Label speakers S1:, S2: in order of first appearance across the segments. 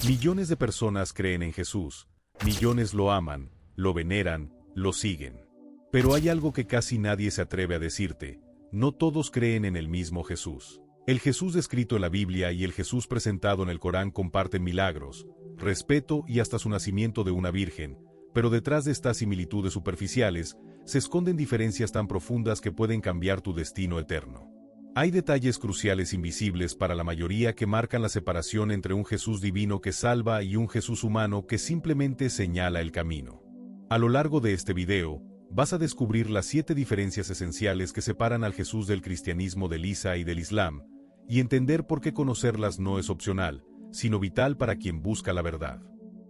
S1: Millones de personas creen en Jesús, millones lo aman, lo veneran, lo siguen. Pero hay algo que casi nadie se atreve a decirte: no todos creen en el mismo Jesús. El Jesús descrito en la Biblia y el Jesús presentado en el Corán comparten milagros, respeto y hasta su nacimiento de una virgen, pero detrás de estas similitudes superficiales se esconden diferencias tan profundas que pueden cambiar tu destino eterno. Hay detalles cruciales invisibles para la mayoría que marcan la separación entre un Jesús divino que salva y un Jesús humano que simplemente señala el camino. A lo largo de este video, vas a descubrir las 7 diferencias esenciales que separan al Jesús del cristianismo del Isa y del Islam, y entender por qué conocerlas no es opcional, sino vital para quien busca la verdad.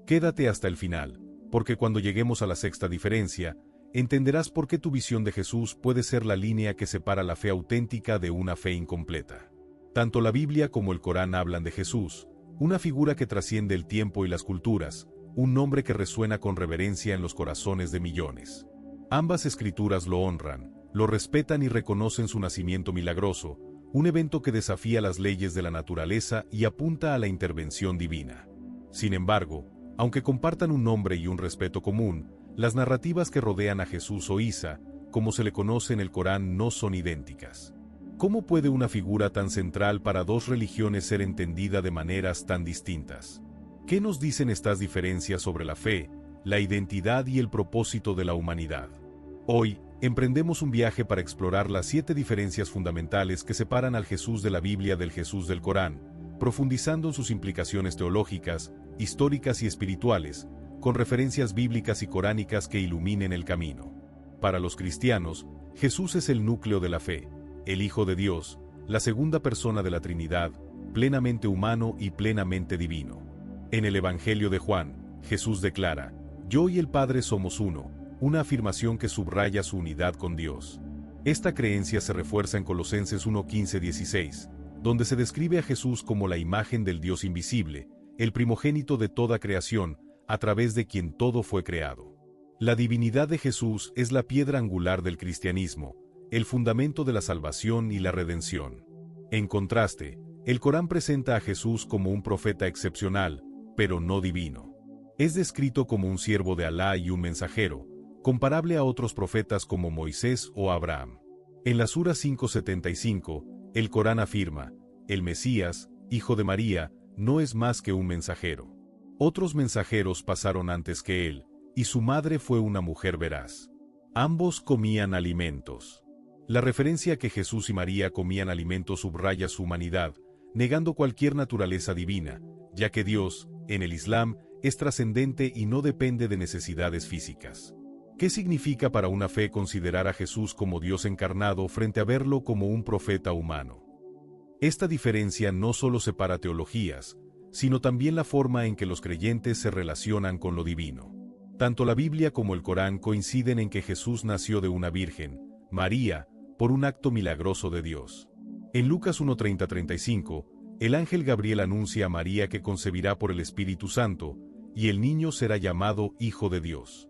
S1: Quédate hasta el final, porque cuando lleguemos a la 6ª diferencia, entenderás por qué tu visión de Jesús puede ser la línea que separa la fe auténtica de una fe incompleta. Tanto la Biblia como el Corán hablan de Jesús, una figura que trasciende el tiempo y las culturas, un nombre que resuena con reverencia en los corazones de millones. Ambas escrituras lo honran, lo respetan y reconocen su nacimiento milagroso, un evento que desafía las leyes de la naturaleza y apunta a la intervención divina. Sin embargo, aunque compartan un nombre y un respeto común, las narrativas que rodean a Jesús o Isa, como se le conoce en el Corán, no son idénticas. ¿Cómo puede una figura tan central para dos religiones ser entendida de maneras tan distintas? ¿Qué nos dicen estas diferencias sobre la fe, la identidad y el propósito de la humanidad? Hoy, emprendemos un viaje para explorar las 7 diferencias fundamentales que separan al Jesús de la Biblia del Jesús del Corán, profundizando en sus implicaciones teológicas, históricas y espirituales, con referencias bíblicas y coránicas que iluminen el camino. Para los cristianos, Jesús es el núcleo de la fe, el Hijo de Dios, la segunda persona de la Trinidad, plenamente humano y plenamente divino. En el Evangelio de Juan, Jesús declara: «Yo y el Padre somos uno», una afirmación que subraya su unidad con Dios. Esta creencia se refuerza en Colosenses 1:15-16, donde se describe a Jesús como la imagen del Dios invisible, el primogénito de toda creación, a través de quien todo fue creado. La divinidad de Jesús es la piedra angular del cristianismo, el fundamento de la salvación y la redención. En contraste, el Corán presenta a Jesús como un profeta excepcional, pero no divino. Es descrito como un siervo de Alá y un mensajero, comparable a otros profetas como Moisés o Abraham. En la Sura 5:75, el Corán afirma: «El Mesías, hijo de María, no es más que un mensajero. Otros mensajeros pasaron antes que él, y su madre fue una mujer veraz. Ambos comían alimentos». La referencia a que Jesús y María comían alimentos subraya su humanidad, negando cualquier naturaleza divina, ya que Dios, en el Islam, es trascendente y no depende de necesidades físicas. ¿Qué significa para una fe considerar a Jesús como Dios encarnado frente a verlo como un profeta humano? Esta diferencia no solo separa teologías, sino también la forma en que los creyentes se relacionan con lo divino. Tanto la Biblia como el Corán coinciden en que Jesús nació de una virgen, María, por un acto milagroso de Dios. En Lucas 1:30-35, el ángel Gabriel anuncia a María que concebirá por el Espíritu Santo, y el niño será llamado Hijo de Dios.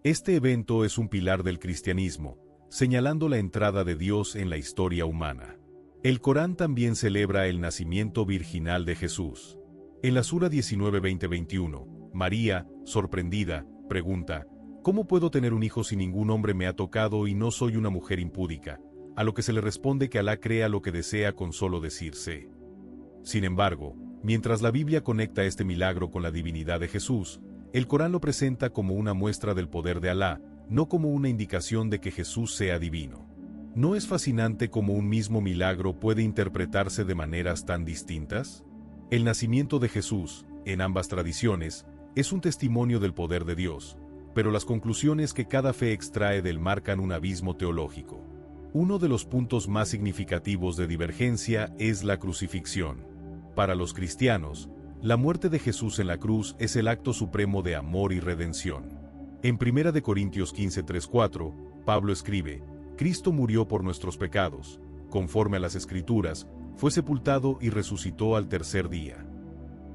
S1: Este evento es un pilar del cristianismo, señalando la entrada de Dios en la historia humana. El Corán también celebra el nacimiento virginal de Jesús. En la Sura 19:20-21, María, sorprendida, pregunta: «¿Cómo puedo tener un hijo si ningún hombre me ha tocado y no soy una mujer impúdica?», a lo que se le responde que Alá crea lo que desea con solo decirse. Sin embargo, mientras la Biblia conecta este milagro con la divinidad de Jesús, el Corán lo presenta como una muestra del poder de Alá, no como una indicación de que Jesús sea divino. ¿No es fascinante cómo un mismo milagro puede interpretarse de maneras tan distintas? El nacimiento de Jesús, en ambas tradiciones, es un testimonio del poder de Dios, pero las conclusiones que cada fe extrae del marcan un abismo teológico. Uno de los puntos más significativos de divergencia es la crucifixión. Para los cristianos, la muerte de Jesús en la cruz es el acto supremo de amor y redención. En 1 Corintios 15:3-4, Pablo escribe: «Cristo murió por nuestros pecados, conforme a las Escrituras, fue sepultado y resucitó al tercer día».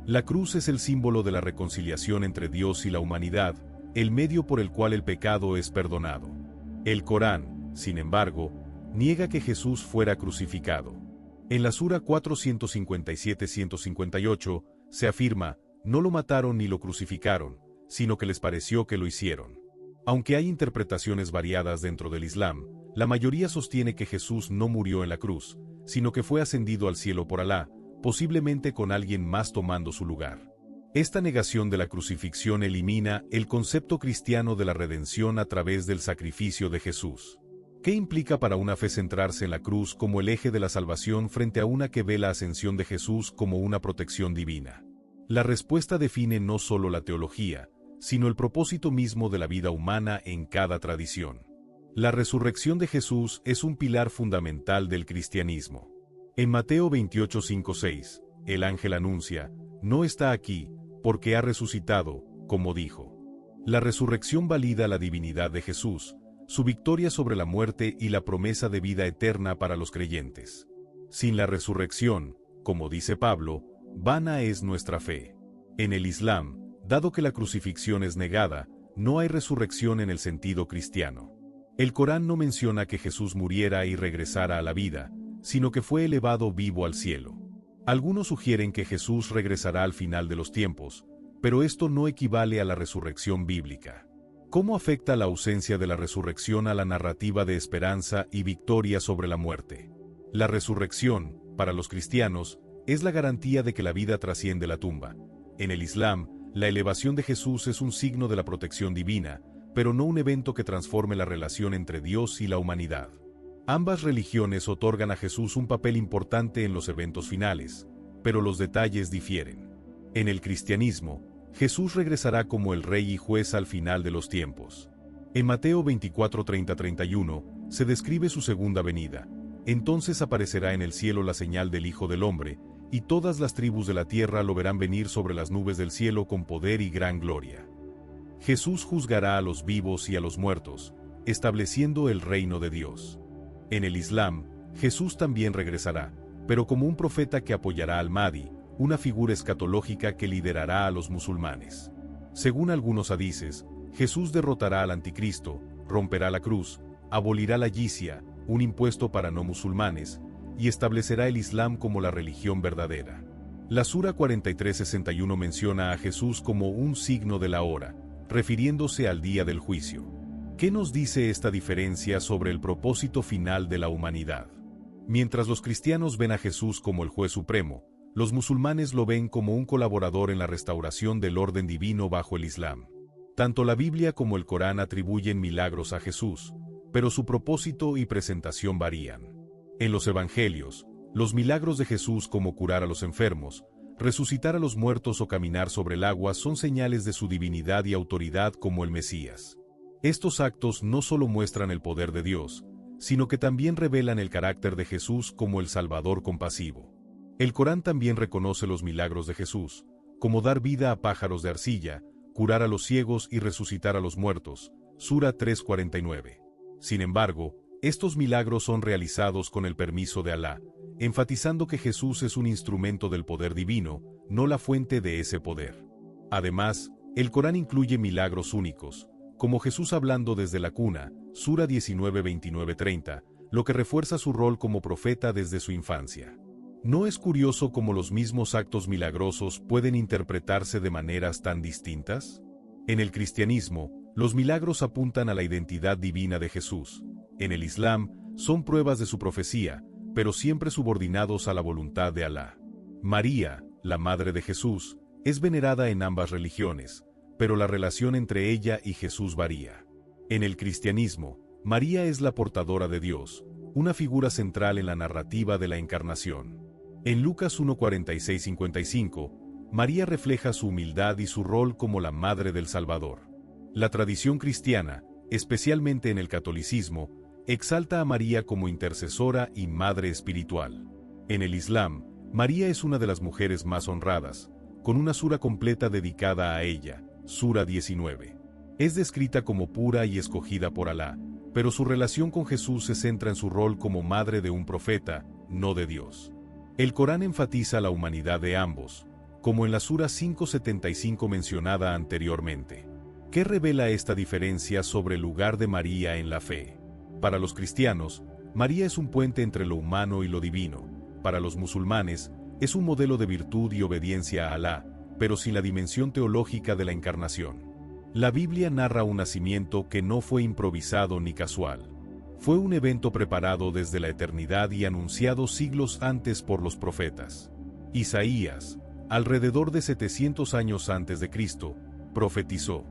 S1: La cruz es el símbolo de la reconciliación entre Dios y la humanidad, el medio por el cual el pecado es perdonado. El Corán, sin embargo, niega que Jesús fuera crucificado. En la Sura 457-158 se afirma: No lo mataron ni lo crucificaron, sino que les pareció que lo hicieron. Aunque hay interpretaciones variadas dentro del Islam, la mayoría sostiene que Jesús no murió en la cruz, sino que fue ascendido al cielo por Alá, posiblemente con alguien más tomando su lugar. Esta negación de la crucifixión elimina el concepto cristiano de la redención a través del sacrificio de Jesús. ¿Qué implica para una fe centrarse en la cruz como el eje de la salvación frente a una que ve la ascensión de Jesús como una protección divina? La respuesta define no solo la teología, sino el propósito mismo de la vida humana en cada tradición. La resurrección de Jesús es un pilar fundamental del cristianismo. En Mateo 28:5-6, el ángel anuncia, no está aquí, porque ha resucitado, como dijo. La resurrección valida la divinidad de Jesús, su victoria sobre la muerte y la promesa de vida eterna para los creyentes. Sin la resurrección, como dice Pablo, vana es nuestra fe. En el Islam, dado que la crucifixión es negada, no hay resurrección en el sentido cristiano. El Corán no menciona que Jesús muriera y regresara a la vida, sino que fue elevado vivo al cielo. Algunos sugieren que Jesús regresará al final de los tiempos, pero esto no equivale a la resurrección bíblica. ¿Cómo afecta la ausencia de la resurrección a la narrativa de esperanza y victoria sobre la muerte? La resurrección, para los cristianos, es la garantía de que la vida trasciende la tumba. En el Islam, la elevación de Jesús es un signo de la protección divina, pero no un evento que transforme la relación entre Dios y la humanidad. Ambas religiones otorgan a Jesús un papel importante en los eventos finales, pero los detalles difieren. En el cristianismo, Jesús regresará como el rey y juez al final de los tiempos. En Mateo 24:30-31 se describe su segunda venida. Entonces aparecerá en el cielo la señal del Hijo del Hombre, y todas las tribus de la tierra lo verán venir sobre las nubes del cielo con poder y gran gloria. Jesús juzgará a los vivos y a los muertos, estableciendo el reino de Dios. En el Islam, Jesús también regresará, pero como un profeta que apoyará al Mahdi, una figura escatológica que liderará a los musulmanes. Según algunos hadices, Jesús derrotará al anticristo, romperá la cruz, abolirá la yizia, un impuesto para no musulmanes, y establecerá el Islam como la religión verdadera. La Sura 43:61 menciona a Jesús como un signo de la hora, refiriéndose al día del juicio. ¿Qué nos dice esta diferencia sobre el propósito final de la humanidad? Mientras los cristianos ven a Jesús como el juez supremo, los musulmanes lo ven como un colaborador en la restauración del orden divino bajo el Islam. Tanto la Biblia como el Corán atribuyen milagros a Jesús, pero su propósito y presentación varían. En los Evangelios, los milagros de Jesús como curar a los enfermos, resucitar a los muertos o caminar sobre el agua son señales de su divinidad y autoridad como el Mesías. Estos actos no solo muestran el poder de Dios, sino que también revelan el carácter de Jesús como el Salvador compasivo. El Corán también reconoce los milagros de Jesús, como dar vida a pájaros de arcilla, curar a los ciegos y resucitar a los muertos, Sura 3:49. Sin embargo, estos milagros son realizados con el permiso de Alá, enfatizando que Jesús es un instrumento del poder divino, no la fuente de ese poder. Además, el Corán incluye milagros únicos, como Jesús hablando desde la cuna, Sura 19:29-30, lo que refuerza su rol como profeta desde su infancia. ¿No es curioso cómo los mismos actos milagrosos pueden interpretarse de maneras tan distintas? En el cristianismo, los milagros apuntan a la identidad divina de Jesús. En el Islam, son pruebas de su profecía, pero siempre subordinados a la voluntad de Alá. María, la madre de Jesús, es venerada en ambas religiones, pero la relación entre ella y Jesús varía. En el cristianismo, María es la portadora de Dios, una figura central en la narrativa de la encarnación. En Lucas 1:46-55, María refleja su humildad y su rol como la madre del Salvador. La tradición cristiana, especialmente en el catolicismo, exalta a María como intercesora y madre espiritual. En el Islam, María es una de las mujeres más honradas, con una sura completa dedicada a ella, Sura 19. Es descrita como pura y escogida por Alá, pero su relación con Jesús se centra en su rol como madre de un profeta, no de Dios. El Corán enfatiza la humanidad de ambos, como en la Sura 5:75 mencionada anteriormente. ¿Qué revela esta diferencia sobre el lugar de María en la fe? Para los cristianos, María es un puente entre lo humano y lo divino. Para los musulmanes, es un modelo de virtud y obediencia a Alá, pero sin la dimensión teológica de la encarnación. La Biblia narra un nacimiento que no fue improvisado ni casual. Fue un evento preparado desde la eternidad y anunciado siglos antes por los profetas. Isaías, alrededor de 700 años antes de Cristo, profetizó: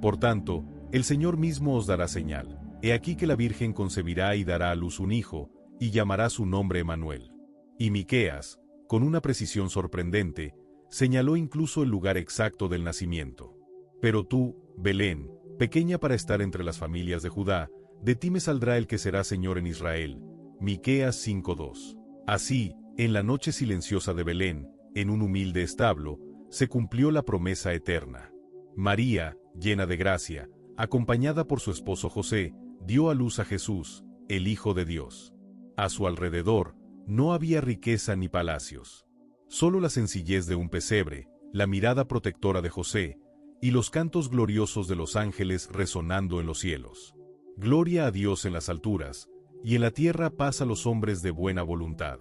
S1: Por tanto, el Señor mismo os dará señal. He aquí que la Virgen concebirá y dará a luz un hijo, y llamará su nombre Emmanuel. Y Miqueas, con una precisión sorprendente, señaló incluso el lugar exacto del nacimiento. Pero tú, Belén, pequeña para estar entre las familias de Judá, de ti me saldrá el que será Señor en Israel. Miqueas 5:2. Así, en la noche silenciosa de Belén, en un humilde establo, se cumplió la promesa eterna. María, llena de gracia, acompañada por su esposo José, dio a luz a Jesús, el Hijo de Dios. A su alrededor, no había riqueza ni palacios. Solo la sencillez de un pesebre, la mirada protectora de José, y los cantos gloriosos de los ángeles resonando en los cielos. Gloria a Dios en las alturas, y en la tierra paz a los hombres de buena voluntad.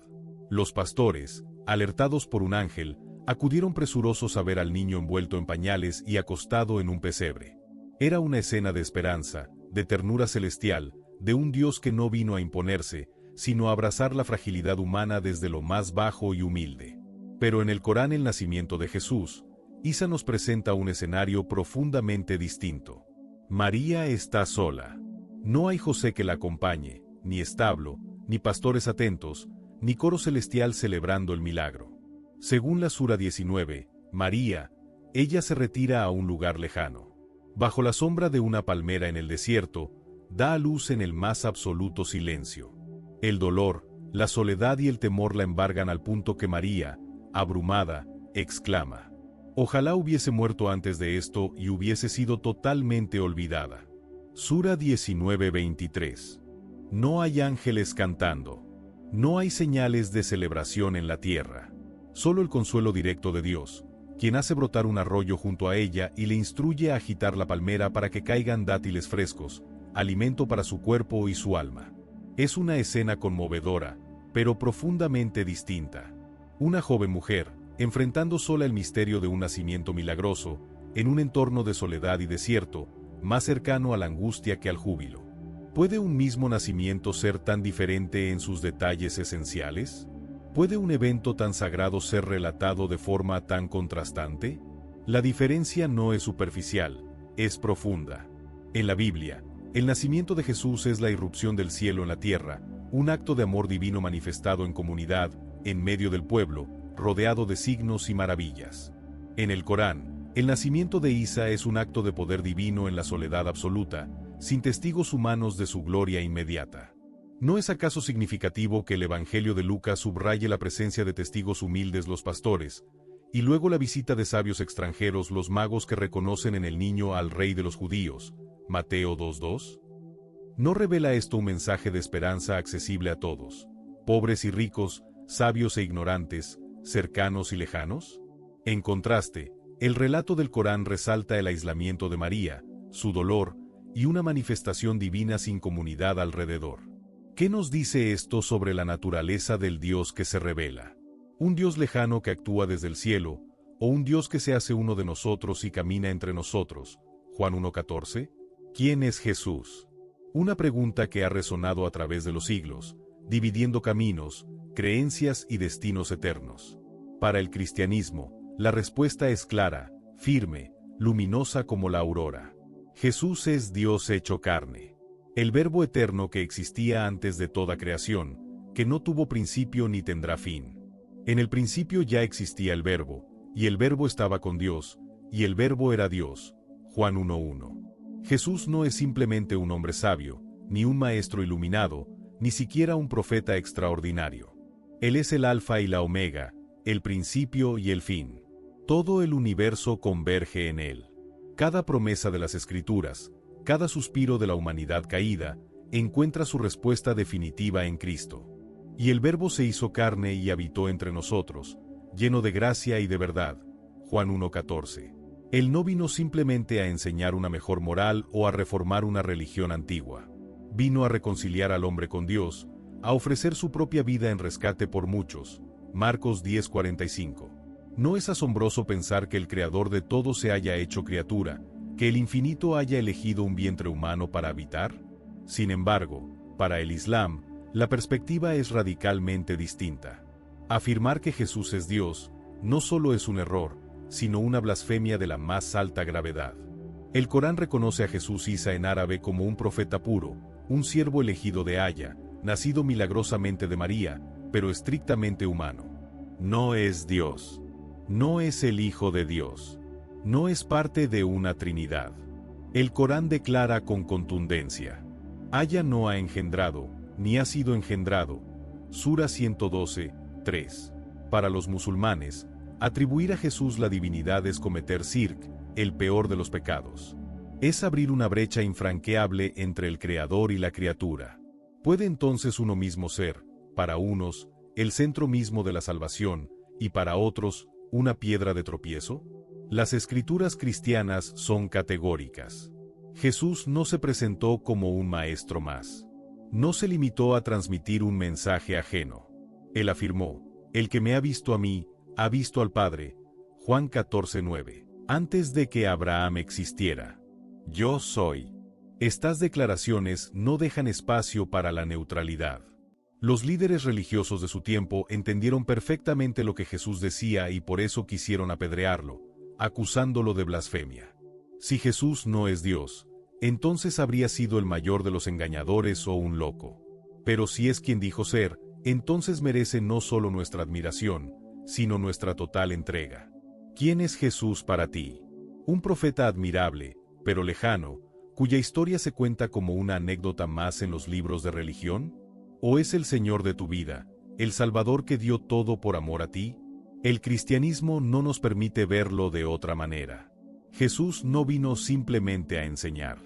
S1: Los pastores, alertados por un ángel, acudieron presurosos a ver al niño envuelto en pañales y acostado en un pesebre. Era una escena de esperanza, de ternura celestial, de un Dios que no vino a imponerse, sino a abrazar la fragilidad humana desde lo más bajo y humilde. Pero en el Corán El nacimiento de Jesús, Isa nos presenta un escenario profundamente distinto. María está sola. No hay José que la acompañe, ni establo, ni pastores atentos, ni coro celestial celebrando el milagro. Según la Sura 19, María, ella se retira a un lugar lejano. Bajo la sombra de una palmera en el desierto, da a luz en el más absoluto silencio. El dolor, la soledad y el temor la embargan al punto que María, abrumada, exclama: Ojalá hubiese muerto antes de esto y hubiese sido totalmente olvidada. Sura 19:23. No hay ángeles cantando. No hay señales de celebración en la tierra. Solo el consuelo directo de Dios, quien hace brotar un arroyo junto a ella y le instruye a agitar la palmera para que caigan dátiles frescos, alimento para su cuerpo y su alma. Es una escena conmovedora, pero profundamente distinta. Una joven mujer, enfrentando sola el misterio de un nacimiento milagroso, en un entorno de soledad y desierto, más cercano a la angustia que al júbilo. ¿Puede un mismo nacimiento ser tan diferente en sus detalles esenciales? ¿Puede un evento tan sagrado ser relatado de forma tan contrastante? La diferencia no es superficial, es profunda. En la Biblia, el nacimiento de Jesús es la irrupción del cielo en la tierra, un acto de amor divino manifestado en comunidad, en medio del pueblo, rodeado de signos y maravillas. En el Corán, el nacimiento de Isa es un acto de poder divino en la soledad absoluta, sin testigos humanos de su gloria inmediata. ¿No es acaso significativo que el Evangelio de Lucas subraye la presencia de testigos humildes, los pastores, y luego la visita de sabios extranjeros, los magos que reconocen en el niño al Rey de los judíos? Mateo 2:2. ¿No revela esto un mensaje de esperanza accesible a todos, pobres y ricos, sabios e ignorantes, cercanos y lejanos? En contraste, el relato del Corán resalta el aislamiento de María, su dolor, y una manifestación divina sin comunidad alrededor. ¿Qué nos dice esto sobre la naturaleza del Dios que se revela? ¿Un Dios lejano que actúa desde el cielo, o un Dios que se hace uno de nosotros y camina entre nosotros? Juan 1:14. ¿Quién es Jesús? Una pregunta que ha resonado a través de los siglos, dividiendo caminos, creencias y destinos eternos. Para el cristianismo, la respuesta es clara, firme, luminosa como la aurora. Jesús es Dios hecho carne. El Verbo eterno que existía antes de toda creación, que no tuvo principio ni tendrá fin. En el principio ya existía el Verbo, y el Verbo estaba con Dios, y el Verbo era Dios. Juan 1:1. Jesús no es simplemente un hombre sabio, ni un maestro iluminado, ni siquiera un profeta extraordinario. Él es el Alfa y la Omega, el principio y el fin. Todo el universo converge en él. Cada promesa de las Escrituras, cada suspiro de la humanidad caída, encuentra su respuesta definitiva en Cristo. Y el Verbo se hizo carne y habitó entre nosotros, lleno de gracia y de verdad. Juan 1:14. Él no vino simplemente a enseñar una mejor moral o a reformar una religión antigua. Vino a reconciliar al hombre con Dios, a ofrecer su propia vida en rescate por muchos. Marcos 10:45. ¿No es asombroso pensar que el Creador de todo se haya hecho criatura, que el infinito haya elegido un vientre humano para habitar? Sin embargo, para el Islam, la perspectiva es radicalmente distinta. Afirmar que Jesús es Dios no solo es un error, sino una blasfemia de la más alta gravedad. El Corán reconoce a Jesús Isa en árabe como un profeta puro, un siervo elegido de Aya, nacido milagrosamente de María, pero estrictamente humano. No es Dios. No es el Hijo de Dios. No es parte de una Trinidad. El Corán declara con contundencia: Aya no ha engendrado, ni ha sido engendrado. Sura 112, 3. Para los musulmanes, atribuir a Jesús la divinidad es cometer shirk, el peor de los pecados. Es abrir una brecha infranqueable entre el Creador y la criatura. ¿Puede entonces uno mismo ser, para unos, el centro mismo de la salvación, y para otros, una piedra de tropiezo? Las escrituras cristianas son categóricas. Jesús no se presentó como un maestro más. No se limitó a transmitir un mensaje ajeno. Él afirmó: el que me ha visto a mí, ha visto al Padre. Juan 14:9. Antes de que Abraham existiera, yo soy. Estas declaraciones no dejan espacio para la neutralidad. Los líderes religiosos de su tiempo entendieron perfectamente lo que Jesús decía y por eso quisieron apedrearlo, acusándolo de blasfemia. Si Jesús no es Dios, entonces habría sido el mayor de los engañadores o un loco. Pero si es quien dijo ser, entonces merece no solo nuestra admiración, sino nuestra total entrega. ¿Quién es Jesús para ti? ¿Un profeta admirable, pero lejano, cuya historia se cuenta como una anécdota más en los libros de religión? ¿O es el Señor de tu vida, el Salvador que dio todo por amor a ti? El cristianismo no nos permite verlo de otra manera. Jesús no vino simplemente a enseñar.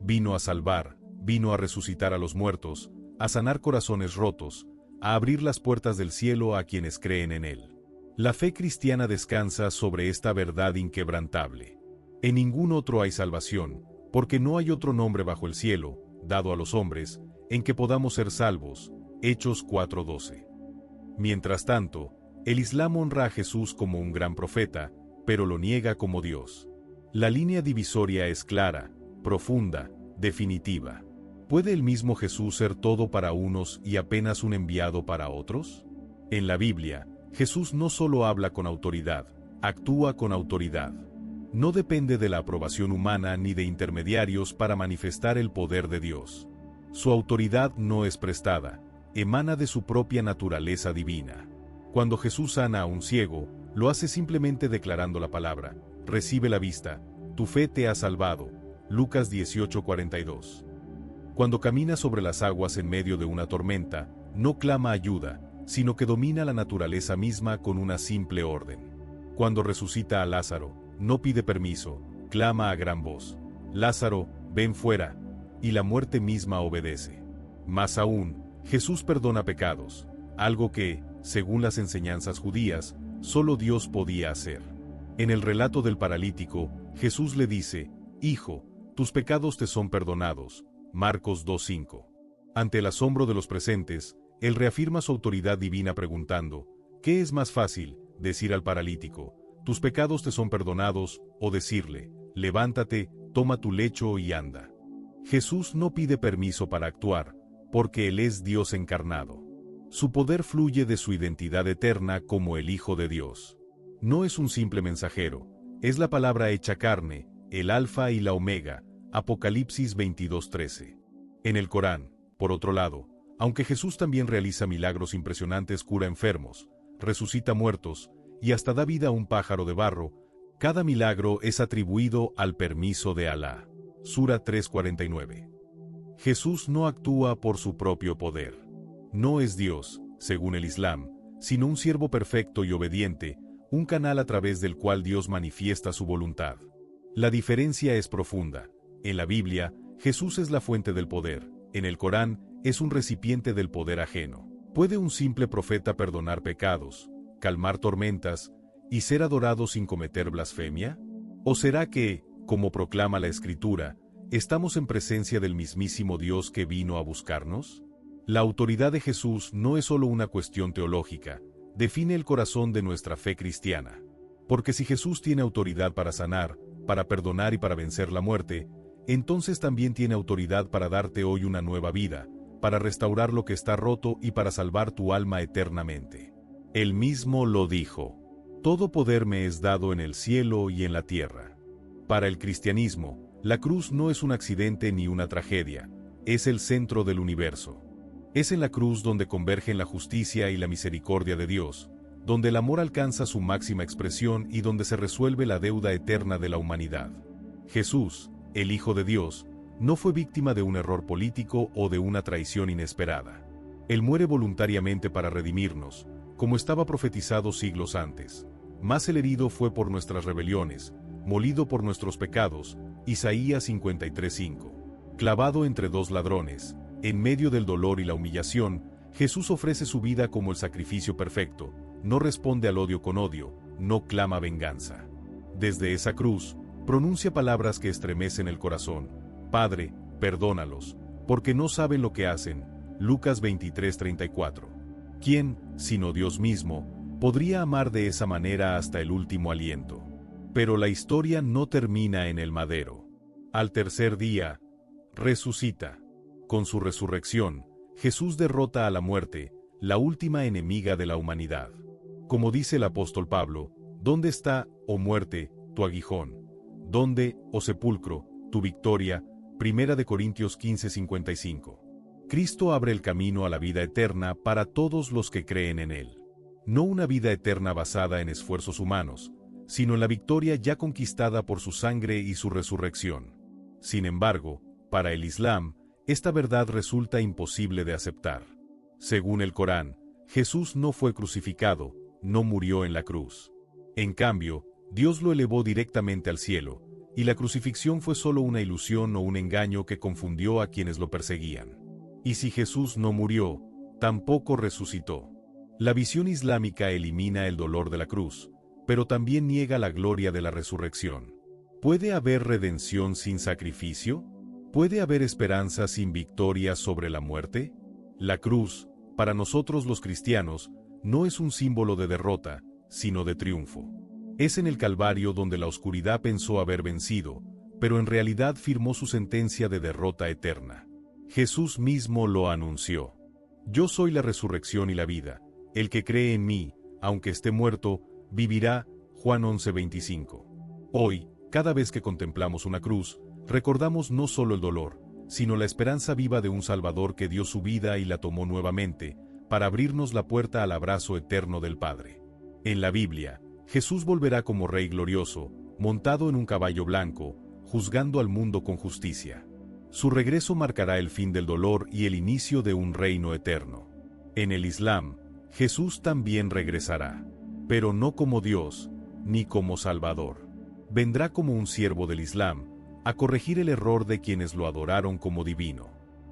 S1: Vino a salvar, vino a resucitar a los muertos, a sanar corazones rotos, a abrir las puertas del cielo a quienes creen en Él. La fe cristiana descansa sobre esta verdad inquebrantable. En ningún otro hay salvación, porque no hay otro nombre bajo el cielo, dado a los hombres, en que podamos ser salvos. Hechos 4:12. Mientras tanto, el Islam honra a Jesús como un gran profeta, pero lo niega como Dios. La línea divisoria es clara, profunda, definitiva. ¿Puede el mismo Jesús ser todo para unos y apenas un enviado para otros? En la Biblia, Jesús no solo habla con autoridad, actúa con autoridad. No depende de la aprobación humana ni de intermediarios para manifestar el poder de Dios. Su autoridad no es prestada, emana de su propia naturaleza divina. Cuando Jesús sana a un ciego, lo hace simplemente declarando la palabra: recibe la vista, tu fe te ha salvado. Lucas 18:42. Cuando camina sobre las aguas en medio de una tormenta, no clama ayuda, sino que domina la naturaleza misma con una simple orden. Cuando resucita a Lázaro, no pide permiso, clama a gran voz: Lázaro, ven fuera, y la muerte misma obedece. Más aún, Jesús perdona pecados, algo que, según las enseñanzas judías, solo Dios podía hacer. En el relato del paralítico, Jesús le dice: Hijo, tus pecados te son perdonados. Marcos 2:5. Ante el asombro de los presentes, Él reafirma su autoridad divina preguntando: ¿qué es más fácil, decir al paralítico, tus pecados te son perdonados, o decirle, levántate, toma tu lecho y anda? Jesús no pide permiso para actuar, porque Él es Dios encarnado. Su poder fluye de su identidad eterna como el Hijo de Dios. No es un simple mensajero, es la palabra hecha carne, el Alfa y la Omega. Apocalipsis 22:13. En el Corán, por otro lado, aunque Jesús también realiza milagros impresionantes, cura enfermos, resucita muertos, y hasta da vida a un pájaro de barro, cada milagro es atribuido al permiso de Alá. Sura 3:49. Jesús no actúa por su propio poder. No es Dios, según el Islam, sino un siervo perfecto y obediente, un canal a través del cual Dios manifiesta su voluntad. La diferencia es profunda. En la Biblia, Jesús es la fuente del poder. En el Corán, es un recipiente del poder ajeno. ¿Puede un simple profeta perdonar pecados, calmar tormentas y ser adorado sin cometer blasfemia? ¿O será que, como proclama la Escritura, estamos en presencia del mismísimo Dios que vino a buscarnos? La autoridad de Jesús no es solo una cuestión teológica, define el corazón de nuestra fe cristiana. Porque si Jesús tiene autoridad para sanar, para perdonar y para vencer la muerte, entonces también tiene autoridad para darte hoy una nueva vida, para restaurar lo que está roto y para salvar tu alma eternamente. Él mismo lo dijo: todo poder me es dado en el cielo y en la tierra. Para el cristianismo, la cruz no es un accidente ni una tragedia, es el centro del universo. Es en la cruz donde convergen la justicia y la misericordia de Dios, donde el amor alcanza su máxima expresión y donde se resuelve la deuda eterna de la humanidad. Jesús, el Hijo de Dios, no fue víctima de un error político o de una traición inesperada. Él muere voluntariamente para redimirnos, como estaba profetizado siglos antes. Mas el herido fue por nuestras rebeliones, molido por nuestros pecados, Isaías 53:5. Clavado entre dos ladrones, en medio del dolor y la humillación, Jesús ofrece su vida como el sacrificio perfecto, no responde al odio con odio, no clama venganza. Desde esa cruz, pronuncia palabras que estremecen el corazón: Padre, perdónalos, porque no saben lo que hacen. Lucas 23:34. ¿Quién, sino Dios mismo, podría amar de esa manera hasta el último aliento? Pero la historia no termina en el madero. Al tercer día, resucita. Con su resurrección, Jesús derrota a la muerte, la última enemiga de la humanidad. Como dice el apóstol Pablo: ¿dónde está, oh muerte, tu aguijón? ¿Dónde, oh sepulcro, tu victoria? 1 Corintios 15:55. Cristo abre el camino a la vida eterna para todos los que creen en Él. No una vida eterna basada en esfuerzos humanos, sino en la victoria ya conquistada por su sangre y su resurrección. Sin embargo, para el Islam, esta verdad resulta imposible de aceptar. Según el Corán, Jesús no fue crucificado, no murió en la cruz. En cambio, Dios lo elevó directamente al cielo, y la crucifixión fue solo una ilusión o un engaño que confundió a quienes lo perseguían. Y si Jesús no murió, tampoco resucitó. La visión islámica elimina el dolor de la cruz, pero también niega la gloria de la resurrección. ¿Puede haber redención sin sacrificio? ¿Puede haber esperanza sin victoria sobre la muerte? La cruz, para nosotros los cristianos, no es un símbolo de derrota, sino de triunfo. Es en el Calvario donde la oscuridad pensó haber vencido, pero en realidad firmó su sentencia de derrota eterna. Jesús mismo lo anunció: yo soy la resurrección y la vida, el que cree en mí, aunque esté muerto, vivirá. Juan 11:25. Hoy, cada vez que contemplamos una cruz, recordamos no solo el dolor, sino la esperanza viva de un Salvador que dio su vida y la tomó nuevamente, para abrirnos la puerta al abrazo eterno del Padre. En la Biblia, Jesús volverá como Rey glorioso, montado en un caballo blanco, juzgando al mundo con justicia. Su regreso marcará el fin del dolor y el inicio de un reino eterno. En el Islam, Jesús también regresará, pero no como Dios, ni como Salvador. Vendrá como un siervo del Islam, a corregir el error de quienes lo adoraron como divino.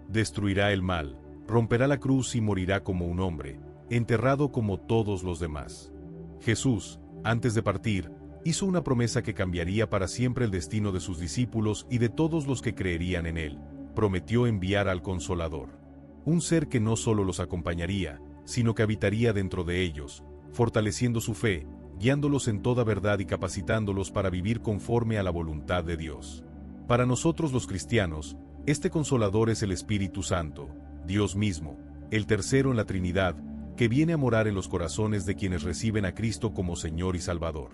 S1: Destruirá el mal, romperá la cruz y morirá como un hombre, enterrado como todos los demás. Jesús, antes de partir, hizo una promesa que cambiaría para siempre el destino de sus discípulos y de todos los que creerían en él. Prometió enviar al Consolador, un ser que no solo los acompañaría, sino que habitaría dentro de ellos, fortaleciendo su fe, guiándolos en toda verdad y capacitándolos para vivir conforme a la voluntad de Dios. Para nosotros los cristianos, este Consolador es el Espíritu Santo, Dios mismo, el tercero en la Trinidad, que viene a morar en los corazones de quienes reciben a Cristo como Señor y Salvador.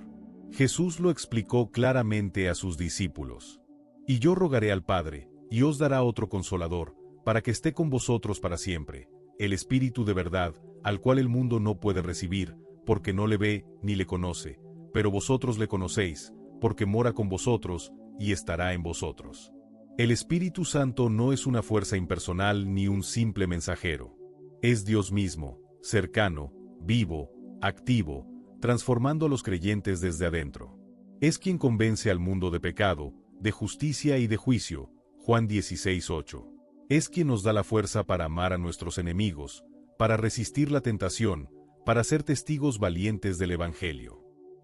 S1: Jesús lo explicó claramente a sus discípulos: y yo rogaré al Padre, y os dará otro Consolador, para que esté con vosotros para siempre, el Espíritu de verdad, al cual el mundo no puede recibir, porque no le ve ni le conoce, pero vosotros le conocéis, porque mora con vosotros, y estará en vosotros. El Espíritu Santo no es una fuerza impersonal ni un simple mensajero. Es Dios mismo, cercano, vivo, activo, transformando a los creyentes desde adentro. Es quien convence al mundo de pecado, de justicia y de juicio. Juan 16:8. Es quien nos da la fuerza para amar a nuestros enemigos, para resistir la tentación, para ser testigos valientes del Evangelio.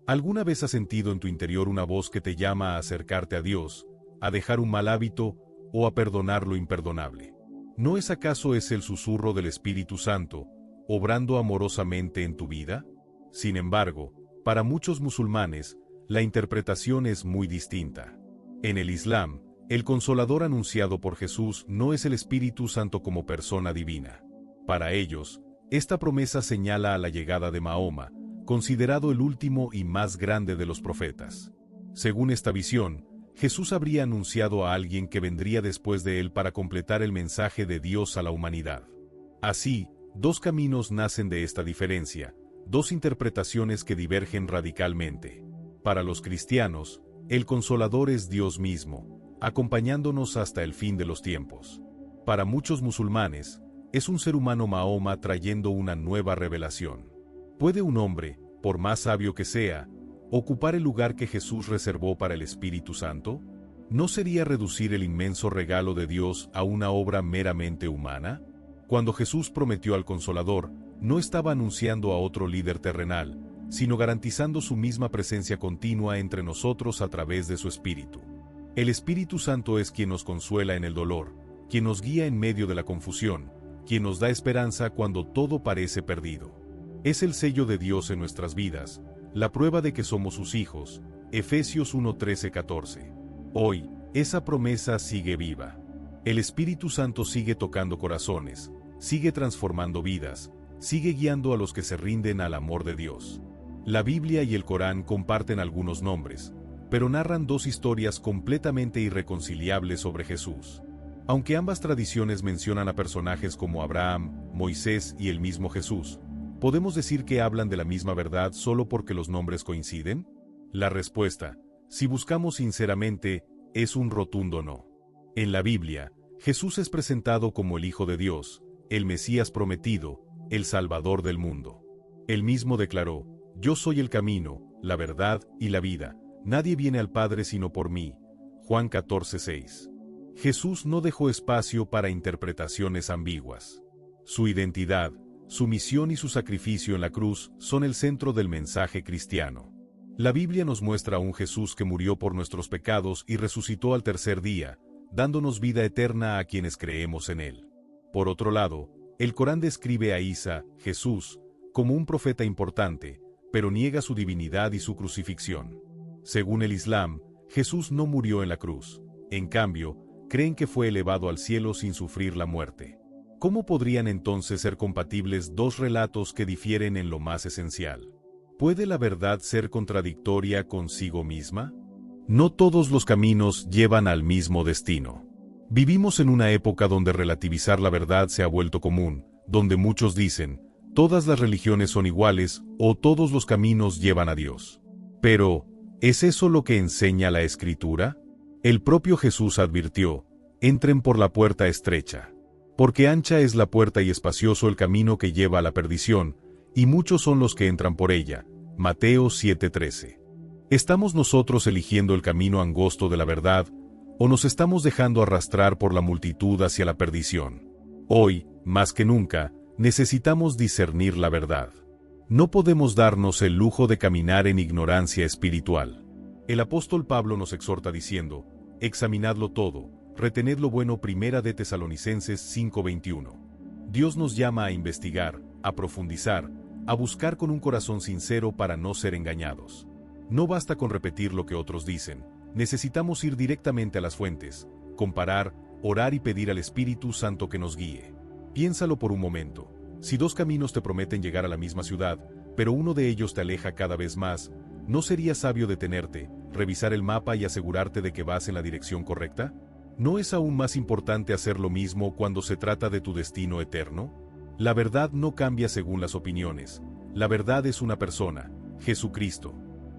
S1: ¿Alguna vez has sentido en tu interior una voz que te llama a acercarte a Dios, a dejar un mal hábito o a perdonar lo imperdonable? ¿No es acaso ese el susurro del Espíritu Santo, obrando amorosamente en tu vida? Sin embargo, Para muchos musulmanes, la interpretación es muy distinta. En el Islam, el Consolador anunciado por Jesús no es el Espíritu Santo como persona divina. Para ellos, esta promesa señala a la llegada de Mahoma, considerado el último y más grande de los profetas. Según esta visión, Jesús habría anunciado a alguien que vendría después de él para completar el mensaje de Dios a la humanidad. Así, dos caminos nacen de esta diferencia, dos interpretaciones que divergen radicalmente. Para los cristianos, el Consolador es Dios mismo, acompañándonos hasta el fin de los tiempos. Para muchos musulmanes, es un ser humano Mahoma trayendo una nueva revelación. ¿Puede un hombre, por más sabio que sea, ocupar el lugar que Jesús reservó para el Espíritu Santo? ¿No sería reducir el inmenso regalo de Dios a una obra meramente humana? Cuando Jesús prometió al Consolador, no estaba anunciando a otro líder terrenal, sino garantizando su misma presencia continua entre nosotros a través de su Espíritu. El Espíritu Santo es quien nos consuela en el dolor, quien nos guía en medio de la confusión, quien nos da esperanza cuando todo parece perdido. Es el sello de Dios en nuestras vidas, la prueba de que somos sus hijos, Efesios 1:13-14. Hoy, esa promesa sigue viva. El Espíritu Santo sigue tocando corazones, sigue transformando vidas, sigue guiando a los que se rinden al amor de Dios. La Biblia y el Corán comparten algunos nombres, pero narran dos historias completamente irreconciliables sobre Jesús. Aunque ambas tradiciones mencionan a personajes como Abraham, Moisés y el mismo Jesús, ¿podemos decir que hablan de la misma verdad solo porque los nombres coinciden? La respuesta, si buscamos sinceramente, es un rotundo no. En la Biblia, Jesús es presentado como el Hijo de Dios, el Mesías prometido, el Salvador del mundo. Él mismo declaró: «Yo soy el camino, la verdad y la vida. Nadie viene al Padre sino por mí». Juan 14:6. Jesús no dejó espacio para interpretaciones ambiguas. Su identidad, su misión y su sacrificio en la cruz son el centro del mensaje cristiano. La Biblia nos muestra a un Jesús que murió por nuestros pecados y resucitó al tercer día, dándonos vida eterna a quienes creemos en él. Por otro lado, el Corán describe a Isa, Jesús, como un profeta importante, pero niega su divinidad y su crucifixión. Según el Islam, Jesús no murió en la cruz. En cambio, creen que fue elevado al cielo sin sufrir la muerte. ¿Cómo podrían entonces ser compatibles dos relatos que difieren en lo más esencial? ¿Puede la verdad ser contradictoria consigo misma? No todos los caminos llevan al mismo destino. Vivimos en una época donde relativizar la verdad se ha vuelto común, donde muchos dicen, todas las religiones son iguales o todos los caminos llevan a Dios. Pero, ¿es eso lo que enseña la Escritura? El propio Jesús advirtió: entren por la puerta estrecha. Porque ancha es la puerta y espacioso el camino que lleva a la perdición, y muchos son los que entran por ella. Mateo 7:13. ¿Estamos nosotros eligiendo el camino angosto de la verdad, o nos estamos dejando arrastrar por la multitud hacia la perdición? Hoy, más que nunca, necesitamos discernir la verdad. No podemos darnos el lujo de caminar en ignorancia espiritual. El apóstol Pablo nos exhorta diciendo: examinadlo todo, retened lo bueno. Primera de Tesalonicenses 5:21. Dios nos llama a investigar, a profundizar, a buscar con un corazón sincero para no ser engañados. No basta con repetir lo que otros dicen, necesitamos ir directamente a las fuentes, comparar, orar y pedir al Espíritu Santo que nos guíe. Piénsalo por un momento. Si dos caminos te prometen llegar a la misma ciudad, pero uno de ellos te aleja cada vez más, ¿no sería sabio detenerte, revisar el mapa y asegurarte de que vas en la dirección correcta? ¿No es aún más importante hacer lo mismo cuando se trata de tu destino eterno? La verdad no cambia según las opiniones. La verdad es una persona, Jesucristo.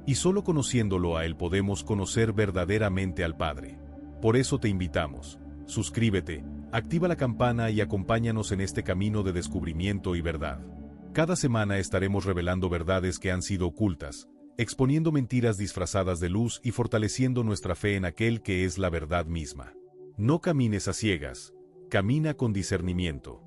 S1: Y solo conociéndolo a Él podemos conocer verdaderamente al Padre. Por eso te invitamos. Suscríbete, activa la campana y acompáñanos en este camino de descubrimiento y verdad. Cada semana estaremos revelando verdades que han sido ocultas, exponiendo mentiras disfrazadas de luz y fortaleciendo nuestra fe en aquel que es la verdad misma. No camines a ciegas, camina con discernimiento.